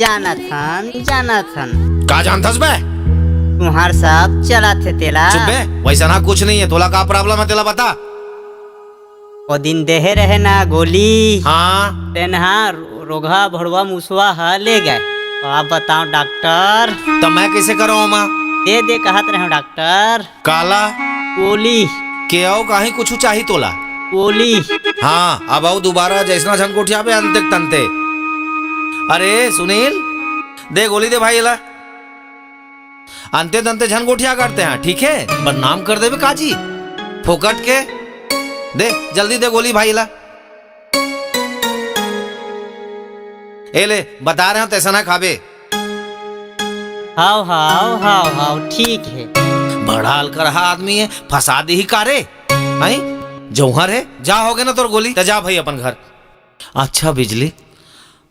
जानाथन का जानथस बे? तुम्हार सब चला थे तेला। चुप बे, वैसा ना कुछ नहीं है। तोला का प्रॉब्लम है तेला बता। ओ दिन देहे रहे ना गोली। हाँ तेनहा रोगा भड़वा मुसवा ह ले गए। आप बताओ डॉक्टर। तो मैं कैसे करूँ माँ? दे कहत रहे डॉक्टर। काला गोली के आओ काहे कुछ चाहिए तोला? गोली। हाँ अब आओ दोबारा जैसना झनकोटिया पे अंते तंते। अरे सुनील दे गोली दे भाई ला। अंते तंते झनकोटिया करते हैं ठीक है, बदनाम कर दे काजी फोकट के। दे जल्दी दे गोली भाई ला। ए ले बता रहे हो तैसा ना खाबे। हाउ ठीक है। बड़ा हल्का रहा आदमी है, फंसा दी ही कारे। नहीं जौहर है, जा हो गए ना तोर गोली, जा भाई अपन घर। अच्छा बिजली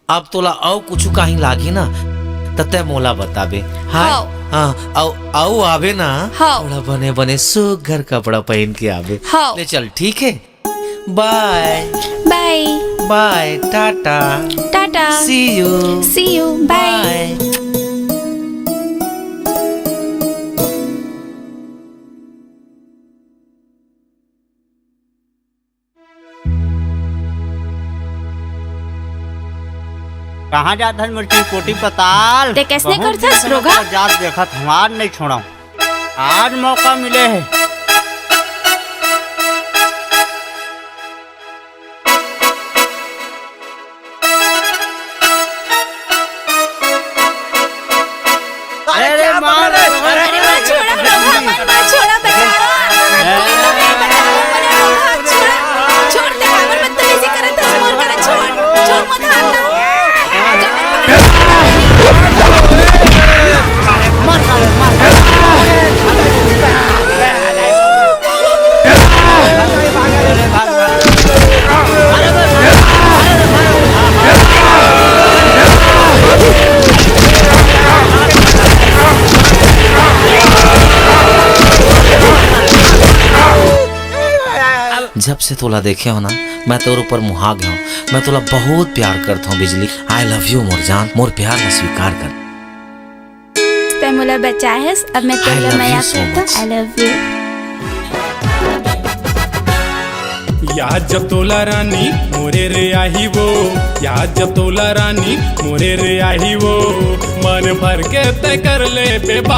अब तोला औ कुछ कहीं लागी ना तते मोला बताबे। हाँ औ आवे ना थोड़ा बने बने सुघर कपड़ा पहन के आवे। ले चल ठीक है, bye bye bye tata tata see you bye. कहाँ जात हन मुर्ची कोटी पताल। ते कैसने बहुत करथस दिन रोगा? तक जात देखत हमार नहीं छोड़ा। आज मौका मिले है। अरे मार अरे मत छोड़ा रोगा, मत छोड़ा बेचारा। छोड़ दे, हमर बदतमीजी करत हस मोर करे। छोड़ मत हाथ। जब से तोला देखे हो ना मैं तोर ऊपर मुहा गया हूँ। मैं तोला बहुत प्यार करता हूँ बिजली। आई लव यू मोर जान, मोर प्यार न स्वीकार कर। ते मोला बचाएस, अब मैं तेरे love माया you so करता। much. I love you. याद जब तोला रानी मोरे रे आई वो, याद जब तोला रानी मोरे रे आई वो, मन भर के तय कर ले बेबा।